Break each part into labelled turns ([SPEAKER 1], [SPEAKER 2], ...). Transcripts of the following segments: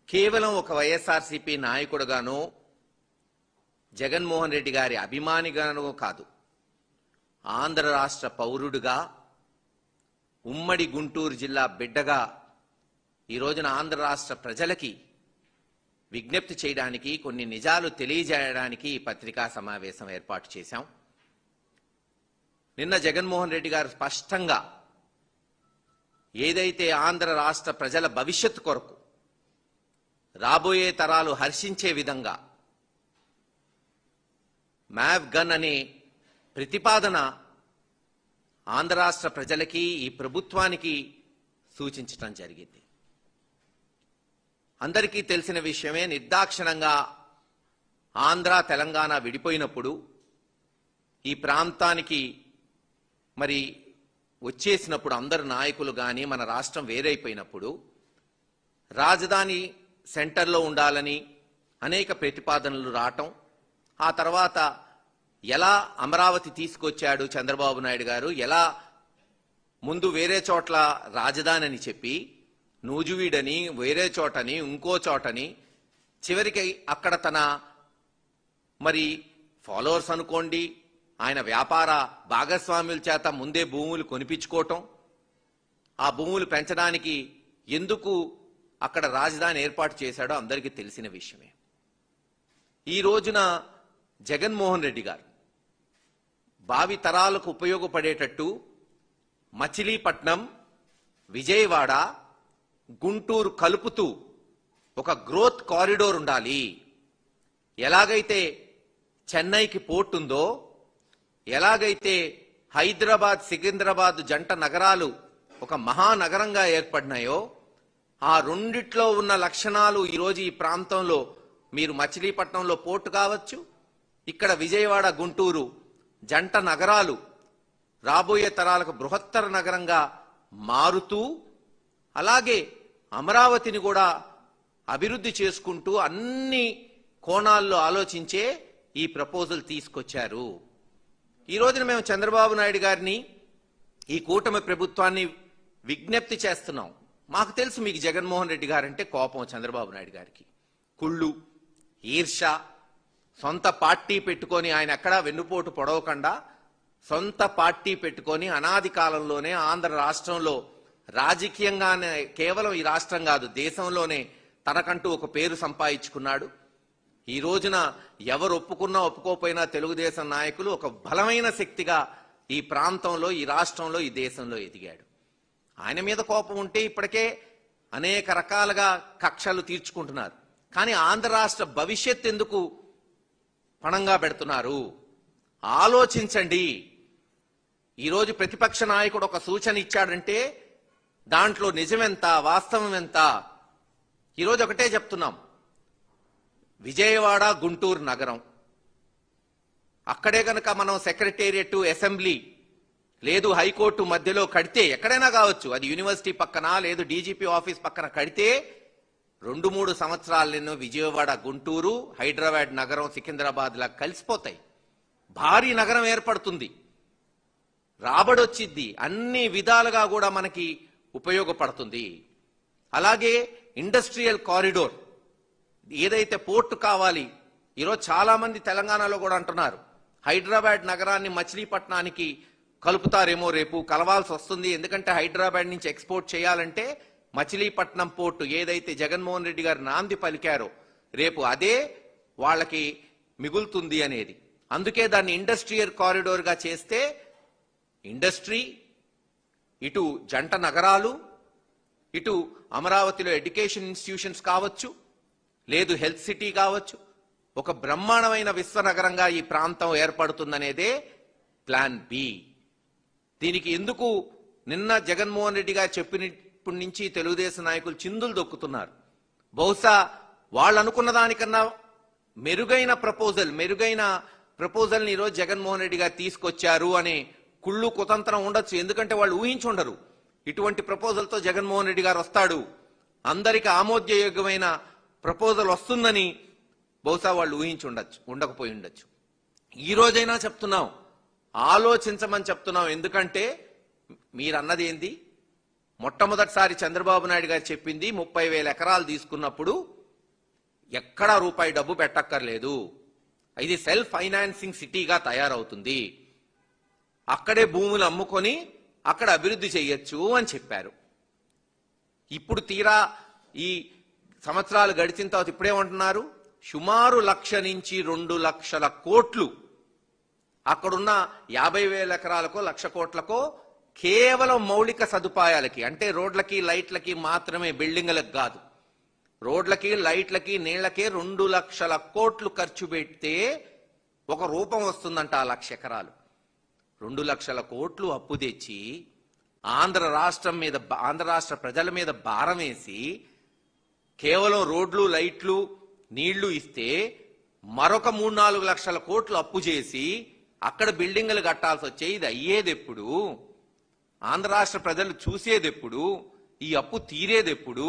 [SPEAKER 1] కేవలం ఒక వైఎస్ఆర్సీపీ నాయకుడుగానో జగన్మోహన్ రెడ్డి గారి అభిమానిగానో కాదు, ఆంధ్ర రాష్ట్ర పౌరుడుగా, ఉమ్మడి గుంటూరు జిల్లా బిడ్డగా ఈ రోజున ఆంధ్ర రాష్ట్ర ప్రజలకి విజ్ఞప్తి చేయడానికి, కొన్ని నిజాలు తెలియజేయడానికి ఈ పత్రికా సమావేశం ఏర్పాటు చేశాం. నిన్న జగన్మోహన్ రెడ్డి గారు స్పష్టంగా ఏదైతే ఆంధ్ర రాష్ట్ర ప్రజల భవిష్యత్తు కొరకు, రాబోయే తరాలు హర్షించే విధంగా మ్యావ్ గన్ అనే ప్రతిపాదన ఆంధ్ర రాష్ట్ర ప్రజలకి, ఈ ప్రభుత్వానికి సూచించటం జరిగింది. అందరికీ తెలిసిన విషయమే, నిర్దాక్షిణంగా ఆంధ్ర తెలంగాణ విడిపోయినప్పుడు ఈ ప్రాంతానికి మరి వచ్చేసినప్పుడు అందరు నాయకులు కానీ మన రాష్ట్రం వేరైపోయినప్పుడు రాజధాని సెంటర్లో ఉండాలని అనేక ప్రతిపాదనలు రావటం, ఆ తర్వాత ఎలా అమరావతి తీసుకొచ్చాడు చంద్రబాబు నాయుడు గారు, ఎలా ముందు వేరే చోట్ల రాజధాని అని చెప్పి నూజువీడని, వేరే చోటని, ఇంకో చోటని, చివరికి అక్కడ తన మరి ఫాలోవర్స్ అనుకోండి, ఆయన వ్యాపార భాగస్వాముల చేత ముందే భూములు కొనిపించుకోవటం, ఆ భూములు పెంచడానికి ఎందుకు అక్కడ రాజధాని ఏర్పాటు చేశాడో అందరికీ తెలిసిన విషయమే. ఈ రోజున జగన్మోహన్ రెడ్డి గారు భావి తరాలకు ఉపయోగపడేటట్టు మచిలీపట్నం, విజయవాడ, గుంటూరు కలుపుతూ ఒక గ్రోత్ కారిడోర్ ఉండాలి. ఎలాగైతే చెన్నైకి పోర్ట్ ఉందో, ఎలాగైతే హైదరాబాద్, సికింద్రాబాద్ జంట నగరాలు ఒక మహానగరంగా ఏర్పడినాయో, ఆ రెండిట్లో ఉన్న లక్షణాలు ఈరోజు ఈ ప్రాంతంలో మీరు మచిలీపట్నంలో పోర్టు కావచ్చు, ఇక్కడ విజయవాడ, గుంటూరు జంట నగరాలు రాబోయే తరాలకు బృహత్తర నగరంగా మారుతూ, అలాగే అమరావతిని కూడా అభివృద్ధి చేసుకుంటూ అన్ని కోణాల్లో ఆలోచించే ఈ ప్రపోజల్ తీసుకొచ్చారు. ఈ రోజున మేము చంద్రబాబు నాయుడు గారిని, ఈ కూటమి ప్రభుత్వాన్ని విజ్ఞప్తి చేస్తున్నాం. మాకు తెలుసు మీకు జగన్మోహన్ రెడ్డి గారంటే కోపం, చంద్రబాబు నాయుడు గారికి కుళ్ళు, ఈర్ష, సొంత పార్టీ పెట్టుకొని ఆయన ఎక్కడా వెన్నుపోటు పొడవకుండా సొంత పార్టీ పెట్టుకొని అనాది కాలంలోనే ఆంధ్ర రాష్ట్రంలో రాజకీయంగానే, కేవలం ఈ రాష్ట్రం కాదు దేశంలోనే తనకంటూ ఒక పేరు సంపాదించుకున్నాడు. ఈ రోజున ఎవరు ఒప్పుకున్నా ఒప్పుకోపోయినా తెలుగుదేశం నాయకులు ఒక బలమైన శక్తిగా ఈ ప్రాంతంలో, ఈ రాష్ట్రంలో, ఈ దేశంలో ఎదిగాడు. ఆయన మీద కోపం ఉంటే ఇప్పటికే అనేక రకాలుగా కక్షలు తీర్చుకుంటున్నారు. కానీ ఆంధ్ర రాష్ట్ర భవిష్యత్ ఎందుకు పణంగా పెడుతున్నారు? ఆలోచించండి. ఈరోజు ప్రతిపక్ష నాయకుడు ఒక సూచన ఇచ్చాడంటే దాంట్లో నిజమెంత, వాస్తవం ఎంత? ఈరోజు ఒకటే చెప్తున్నాం, విజయవాడ, గుంటూరు నగరం, అక్కడే గనక మనం సెక్రటేరియట్, అసెంబ్లీ లేదు హైకోర్టు మధ్యలో కడితే, ఎక్కడైనా కావచ్చు, అది యూనివర్సిటీ పక్కన లేదు డీజీపీ ఆఫీస్ పక్కన కడితే 2-3 సంవత్సరాలను విజయవాడ, గుంటూరు, హైదరాబాద్ నగరం, సికింద్రాబాద్ లా కలిసిపోతాయి. భారీ నగరం ఏర్పడుతుంది, రాబడొచ్చిద్ది, అన్ని విధాలుగా కూడా మనకి ఉపయోగపడుతుంది. అలాగే ఇండస్ట్రియల్ కారిడోర్, ఏదైతే పోర్టు కావాలి, ఈరోజు చాలా మంది తెలంగాణలో కూడా అంటున్నారు హైదరాబాద్ నగరాన్ని మచిలీపట్నానికి కలుపుతారేమో, రేపు కలవాల్సి వస్తుంది. ఎందుకంటే హైదరాబాద్ నుంచి ఎక్స్పోర్ట్ చేయాలంటే మచిలీపట్నం పోర్టు ఏదైతే జగన్మోహన్ రెడ్డి గారు నాంది పలికారో రేపు అదే వాళ్ళకి మిగులుతుంది అనేది. అందుకే దాన్ని ఇండస్ట్రియల్ కారిడోర్గా చేస్తే ఇండస్ట్రీ, ఇటు జంట నగరాలు, ఇటు అమరావతిలో ఎడ్యుకేషన్ ఇన్స్టిట్యూషన్స్ కావచ్చు, లేదు హెల్త్ సిటీ కావచ్చు, ఒక బ్రహ్మాండమైన విశ్వనగరంగా ఈ ప్రాంతం ఏర్పడుతుందనేదే ప్లాన్ బి. దీనికి ఎందుకు నిన్న జగన్మోహన్ రెడ్డి గారు చెప్పినప్పటి నుంచి తెలుగుదేశం నాయకులు చిందులు దొక్కుతున్నారు? బహుశా వాళ్ళు అనుకున్న దానికన్నా మెరుగైన ప్రపోజల్ని ఈరోజు జగన్మోహన్ రెడ్డి గారు తీసుకొచ్చారు అనే కుళ్ళు కుతంత్రం ఉండొచ్చు. ఎందుకంటే వాళ్ళు ఊహించుండరు ఇటువంటి ప్రపోజల్తో జగన్మోహన్ రెడ్డి గారు వస్తాడు, అందరికి ఆమోదయోగ్యమైన ప్రపోజల్ వస్తుందని బహుశా వాళ్ళు ఉండకపోయి ఉండొచ్చు. ఈ రోజైనా చెప్తున్నాం, ఆలోచించమని చెప్తున్నాం. ఎందుకంటే మీరన్నది ఏంది, మొట్టమొదటిసారి చంద్రబాబు నాయుడు గారు చెప్పింది 30,000 ఎకరాలు తీసుకున్నప్పుడు ఎక్కడా రూపాయి డబ్బు పెట్టక్కర్లేదు, ఇది సెల్ఫ్ ఫైనాన్సింగ్ సిటీగా తయారవుతుంది, అక్కడే భూములు అమ్ముకొని అక్కడ అభివృద్ధి చేయొచ్చు అని చెప్పారు. ఇప్పుడు తీరా ఈ సంవత్సరాలు గడిచిన తర్వాత ఇప్పుడేమంటున్నారు, సుమారు 1,00,000 నుంచి 2,00,000 కోట్లు అక్కడున్న 50,000 ఎకరాలకో 1,00,000 కోట్లకో కేవలం మౌలిక సదుపాయాలకి, అంటే రోడ్లకి లైట్లకి మాత్రమే, బిల్డింగ్లకు కాదు, రోడ్లకి లైట్లకి నీళ్లకే 2,00,000 కోట్లు ఖర్చు పెడితే ఒక రూపం వస్తుందంట ఆ 1,00,000 ఎకరాలు. 2,00,000 కోట్లు అప్పు తెచ్చి ఆంధ్ర రాష్ట్ర ప్రజల మీద భారం వేసి కేవలం రోడ్లు లైట్లు నీళ్లు ఇస్తే మరొక 3-4 లక్షల కోట్లు అప్పు చేసి అక్కడ బిల్డింగులు కట్టాల్సి వచ్చే, ఇది అయ్యేది ఎప్పుడు? ఆంధ్ర రాష్ట్ర ప్రజలు చూసేది ఎప్పుడు? ఈ అప్పు తీరేది ఎప్పుడు?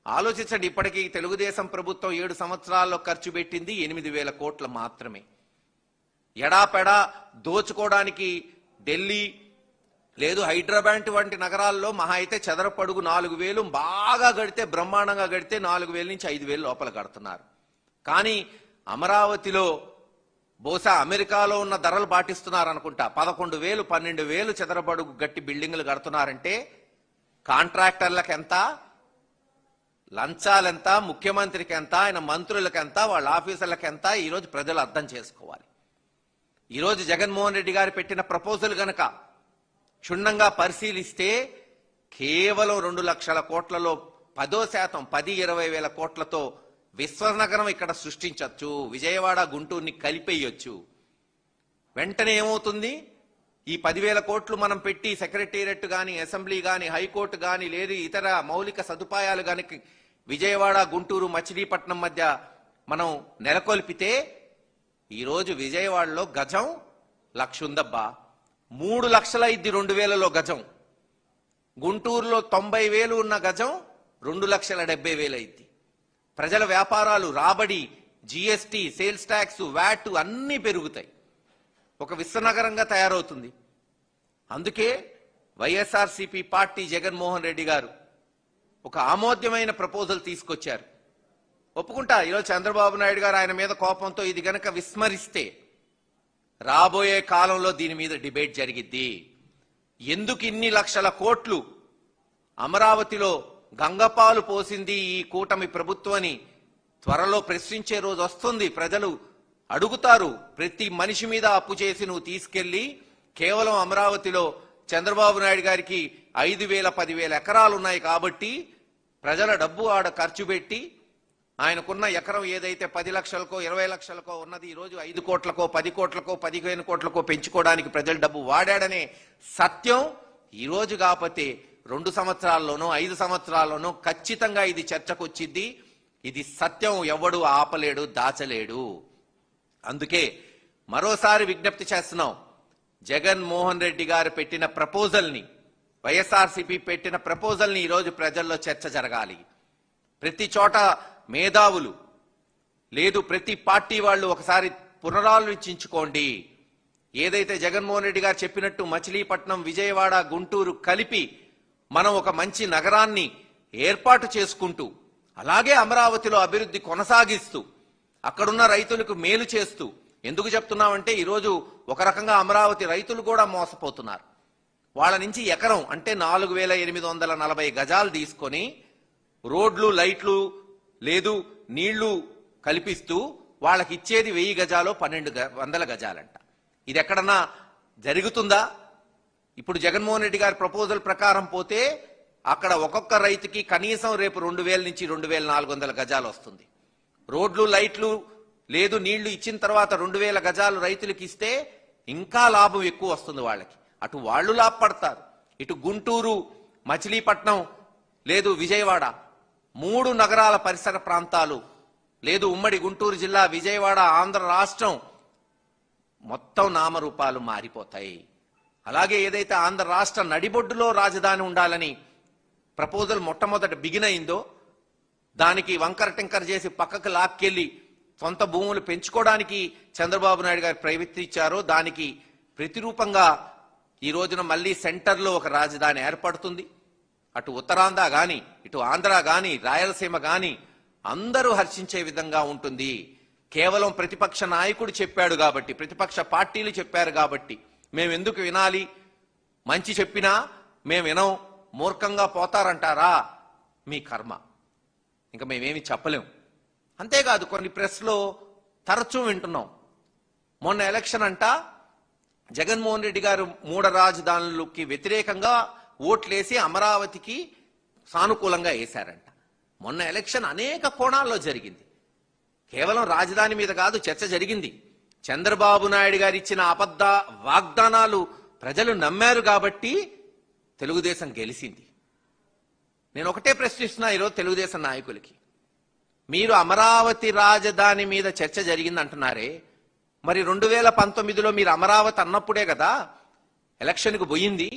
[SPEAKER 1] ఆలోచించండి. ఇప్పటికీ తెలుగుదేశం ప్రభుత్వం 7 సంవత్సరాల్లో ఖర్చు పెట్టింది 8,000 కోట్లు మాత్రమే. ఎడాపెడా దోచుకోవడానికి ఢిల్లీ లేదు హైదరాబాద్ వంటి నగరాల్లో మహా అయితే చదరపడుగు 4,000, బాగా గడితే బ్రహ్మాండంగా గడితే 4,000 నుంచి 5,000 లోపల కడుతున్నారు. కానీ అమరావతిలో బహుశా అమెరికాలో ఉన్న ధరలు పాటిస్తున్నారు అనుకుంటా. 11,000, 12,000 చదరపడుగు గట్టి బిల్డింగులు కడుతున్నారంటే కాంట్రాక్టర్లకు ఎంత, లంచాలెంత, ముఖ్యమంత్రికి ఎంత, ఆయన మంత్రులకు ఎంత, వాళ్ళ ఆఫీసర్లకు ఎంత, ఈరోజు ప్రజలు అర్థం చేసుకోవాలి. ఈరోజు జగన్మోహన్ రెడ్డి గారు పెట్టిన ప్రపోజల్ గనక క్షుణ్ణంగా పరిశీలిస్తే కేవలం 2,00,000 కోట్లలో 10%, 10-20 వేల కోట్లతో విశ్వనగరం ఇక్కడ సృష్టించవచ్చు, విజయవాడ గుంటూరుని కలిపేయొచ్చు. వెంటనే ఏమవుతుంది, ఈ 10,000 కోట్లు మనం పెట్టి సెక్రటేరియట్ కానీ, అసెంబ్లీ కానీ, హైకోర్టు కానీ, లేదు ఇతర మౌలిక సదుపాయాలు కానీ విజయవాడ గుంటూరు మచిలీపట్నం మధ్య మనం నెలకొల్పితే ఈరోజు విజయవాడలో గజం 1,00,000 ఉందబ్బా, 3 లక్షల ఇది 2,000లో గజం. గుంటూరులో 90,000 ఉన్న గజం 2,70,000 అయింది. ప్రజల వ్యాపారాలు, రాబడి, జిఎస్టీ, సేల్స్ ట్యాక్స్, వ్యాట్ అన్నీ పెరుగుతాయి. ఒక విశ్వనగరంగా తయారవుతుంది. అందుకే వైఎస్ఆర్సీపీ పార్టీ జగన్మోహన్ రెడ్డి గారు ఒక ఆమోద్యమైన ప్రపోజల్ తీసుకొచ్చారు. ఒప్పుకుంటా, ఈరోజు చంద్రబాబు నాయుడు గారు ఆయన మీద కోపంతో ఇది గనక విస్మరిస్తే రాబోయే కాలంలో దీని మీద డిబేట్ జరిగిద్ది. ఎందుకు ఇన్ని లక్షల కోట్లు అమరావతిలో గంగపాలు పోసింది ఈ కూటమి ప్రభుత్వాన్ని త్వరలో ప్రశ్నించే రోజు వస్తుంది. ప్రజలు అడుగుతారు, ప్రతి మనిషి మీద అప్పు చేసి నువ్వు తీసుకెళ్లి కేవలం అమరావతిలో చంద్రబాబు నాయుడు గారికి 5,000, 10,000 ఎకరాలు ఉన్నాయి కాబట్టి ప్రజల డబ్బు ఆడ ఖర్చు పెట్టి ఆయనకున్న ఎకరం ఏదైతే 10 లక్షలకో 20 లక్షలకో ఉన్నది ఈరోజు 5 కోట్లకో 10 కోట్లకో 15 కోట్లకో పెంచుకోవడానికి ప్రజల డబ్బు వాడాడనే సత్యం ఈరోజు కాకపోతే 2 సంవత్సరాల్లోనో 5 సంవత్సరాల్లోనో ఖచ్చితంగా ఇది చర్చకు వచ్చింది. ఇది సత్యం, ఎవడు ఆపలేడు, దాచలేడు. అందుకే మరోసారి విజ్ఞప్తి చేస్తున్నాం, జగన్మోహన్ రెడ్డి గారు పెట్టిన ప్రపోజల్ని, వైఎస్ఆర్సీపీ పెట్టిన ప్రపోజల్ని ఈరోజు ప్రజల్లో చర్చ జరగాలి. ప్రతి చోట మేధావులు లేదు ప్రతి పార్టీ వాళ్ళు ఒకసారి పునరాలోచించుకోండి. ఏదైతే జగన్మోహన్ రెడ్డి గారు చెప్పినట్టు మచిలీపట్నం, విజయవాడ, గుంటూరు కలిపి మనం ఒక మంచి నగరాన్ని ఏర్పాటు చేసుకుంటూ, అలాగే అమరావతిలో అభివృద్ధి కొనసాగిస్తూ, అక్కడున్న రైతులకు మేలు చేస్తూ. ఎందుకు చెప్తున్నామంటే ఈరోజు ఒక రకంగా అమరావతి రైతులు కూడా మోసపోతున్నారు. వాళ్ళ నుంచి ఎకరం అంటే 4,840 గజాలు తీసుకొని రోడ్లు లైట్లు లేదు నీళ్లు కల్పిస్తూ వాళ్ళకి ఇచ్చేది 1000 గజాలో 1,200 గజాలంట. ఇది ఎక్కడన్నా జరుగుతుందా? ఇప్పుడు జగన్మోహన్ రెడ్డి గారి ప్రపోజల్ ప్రకారం పోతే అక్కడ ఒక్కొక్క రైతుకి కనీసం రేపు 2,000 నుంచి 2,400 గజాలు వస్తుంది. రోడ్లు లైట్లు లేదు నీళ్లు ఇచ్చిన తర్వాత 2,000 గజాలు రైతులకు ఇస్తే ఇంకా లాభం ఎక్కువ వస్తుంది వాళ్ళకి. అటు వాళ్ళు లాభపడతారు, ఇటు గుంటూరు, మచిలీపట్నం లేదు విజయవాడ 3 నగరాల పరిసర ప్రాంతాలు లేదు ఉమ్మడి గుంటూరు జిల్లా, విజయవాడ, ఆంధ్ర రాష్ట్రం మొత్తం నామరూపాలు మారిపోతాయి. అలాగే ఏదైతే ఆంధ్ర రాష్ట్ర నడిబొడ్డులో రాజధాని ఉండాలని ప్రపోజల్ మొట్టమొదట బిగిన్ అయిందో దానికి వంకర టింకర్ చేసి పక్కకు లాక్కెళ్లి సొంత భూములు పెంచుకోవడానికి చంద్రబాబు నాయుడు గారు ప్రయత్నించారో దానికి ప్రతిరూపంగా ఈ రోజున మళ్ళీ సెంటర్లో ఒక రాజధాని ఏర్పడుతుంది. అటు ఉత్తరాంధ్ర గాని, ఇటు ఆంధ్ర గాని, రాయలసీమ గాని అందరూ హర్షించే విధంగా ఉంటుంది. కేవలం ప్రతిపక్ష నాయకుడు చెప్పాడు కాబట్టి, ప్రతిపక్ష పార్టీలు చెప్పారు కాబట్టి మేము ఎందుకు వినాలి? మంచి చెప్పినా మేము వినం, మూర్ఖంగా పోతారంటారా? మీ కర్మ. ఇంకా మేమేమి చెప్పలేం. అంతేకాదు, కొన్ని ప్రెస్లో తరచూ వింటున్నాం, మొన్న ఎలక్షన్ అంట జగన్మోహన్ రెడ్డి గారు 3 రాజధానులకి వ్యతిరేకంగా ఓట్లేసి అమరావతికి సానుకూలంగా వేశారంట. మొన్న ఎలక్షన్ అనేక కోణాల్లో జరిగింది. కేవలం రాజధాని మీద కాదు చర్చ జరిగింది. చంద్రబాబు నాయుడు గారు ఇచ్చిన అబద్ధ వాగ్దానాలు ప్రజలు నమ్మారు కాబట్టి తెలుగుదేశం గెలిచింది. నేను ఒకటే ప్రశ్నిస్తున్నా ఈరోజు తెలుగుదేశం నాయకులకి, మీరు అమరావతి రాజధాని మీద చర్చ జరిగింది అంటున్నారే, మరి 2019లో మీరు అమరావతి అన్నప్పుడే కదా ఎలక్షన్కు పోయింది.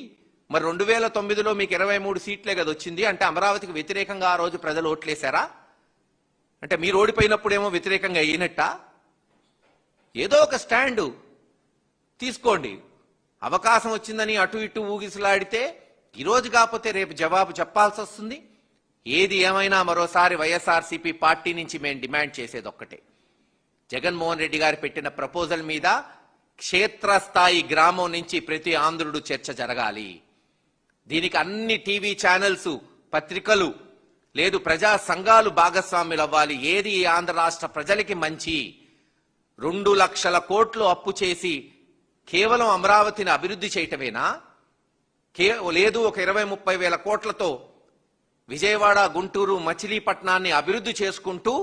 [SPEAKER 1] మరి 2009లో మీకు 23 సీట్లే కదా వచ్చింది. అంటే అమరావతికి వ్యతిరేకంగా ఆ రోజు ప్రజలు ఓట్లేశారా? అంటే మీరు ఓడిపోయినప్పుడేమో వ్యతిరేకంగా అయినట్టా? ఏదో ఒక స్టాండు తీసుకోండి. అవకాశం వచ్చిందని అటు ఇటు ఊగిసలాడితే ఈరోజు కాకపోతే రేపు జవాబు చెప్పాల్సి వస్తుంది. ఏది ఏమైనా మరోసారి వైఎస్ఆర్సీపీ పార్టీ నుంచి మేము డిమాండ్ చేసేది ఒక్కటే, జగన్మోహన్ రెడ్డి గారు పెట్టిన ప్రపోజల్ మీద క్షేత్రస్థాయి గ్రామం నుంచి ప్రతి ఆంధ్రుడు చర్చ జరగాలి. దీనికి అన్ని టీవీ ఛానల్స్, పత్రికలు, లేదు ప్రజా సంఘాలు భాగస్వాములు అవ్వాలి. ఏది ఈ ఆంధ్ర రాష్ట్ర ప్రజలకి మంచి? 2 లక్షల కోట్లు అప్పు చేసి కేవలం అమరావతిని అభివృద్ధి చేయటమేనా? లేదు ఒక 20-30 వేల కోట్లతో విజయవాడ, గుంటూరు, మచిలీపట్నాన్ని అభివృద్ధి చేసుకుంటూ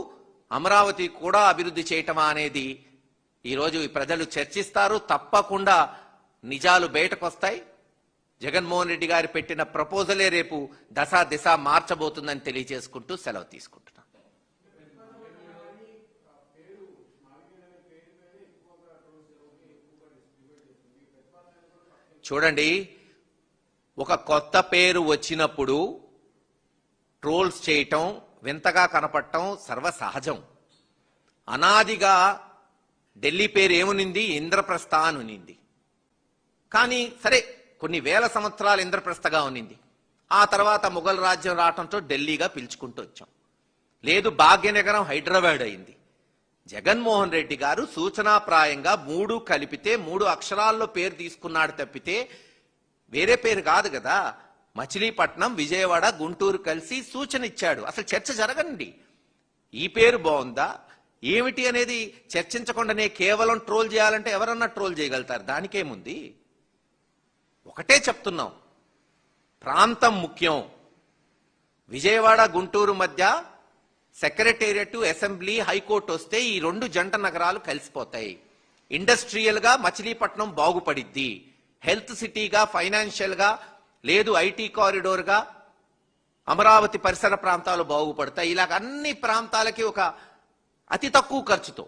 [SPEAKER 1] అమరావతి కూడా అభివృద్ధి చేయటమా అనేది ఈరోజు ఈ ప్రజలు చర్చిస్తారు. తప్పకుండా నిజాలు బయటకు వస్తాయి. జగన్మోహన్ రెడ్డి గారు పెట్టిన ప్రపోజలే రేపు దశ దిశ మార్చబోతుందని తెలియజేసుకుంటూ సెలవు తీసుకుంటున్నాను. చూడండి, ఒక కొత్త పేరు వచ్చినప్పుడు ట్రోల్స్ చేయటం, వింతగా కనపడటం సర్వసహజం. అనాదిగా ఢిల్లీ పేరు ఏమునింది? ఇంద్రప్రస్థ అని ఉనింది. కానీ సరే, కొన్ని వేల సంవత్సరాలు ఇంద్రప్రస్థగా ఉనింది. ఆ తర్వాత ముఘల్ రాజ్యం రావడంతో ఢిల్లీగా పిలుచుకుంటూ వచ్చాం. లేదు, భాగ్యనగరం హైదరాబాద్ అయింది. జగన్మోహన్ రెడ్డి గారు సూచనాప్రాయంగా 3 కలిపితే 3 అక్షరాల్లో పేరు తీసుకున్నాడు తప్పితే వేరే పేరు కాదు కదా. మచిలీపట్నం, విజయవాడ, గుంటూరు కలిసి సూచన ఇచ్చాడు. అసలు చర్చ జరగండి. ఈ పేరు బాగుందా ఏమిటి అనేది చర్చించకుండానే కేవలం ట్రోల్ చేయాలంటే ఎవరన్నా ట్రోల్ చేయగలుగుతారు. దానికేముంది? ఒకటే చెప్తున్నాం, ప్రాంతం ముఖ్యం. విజయవాడ, గుంటూరు మధ్య సెక్రటేరియట్, అసెంబ్లీ, హైకోర్టు వస్తే ఈ 2 జంట నగరాలు కలిసిపోతాయి. ఇండస్ట్రియల్ గా మచిలీపట్నం బాగుపడిద్ది. హెల్త్ సిటీగా, ఫైనాన్షియల్ గా, లేదు ఐటీ కారిడోర్ గా అమరావతి పరిసర ప్రాంతాలు బాగుపడతాయి. ఇలాగ అన్ని ప్రాంతాలకి ఒక అతి తక్కువ ఖర్చుతో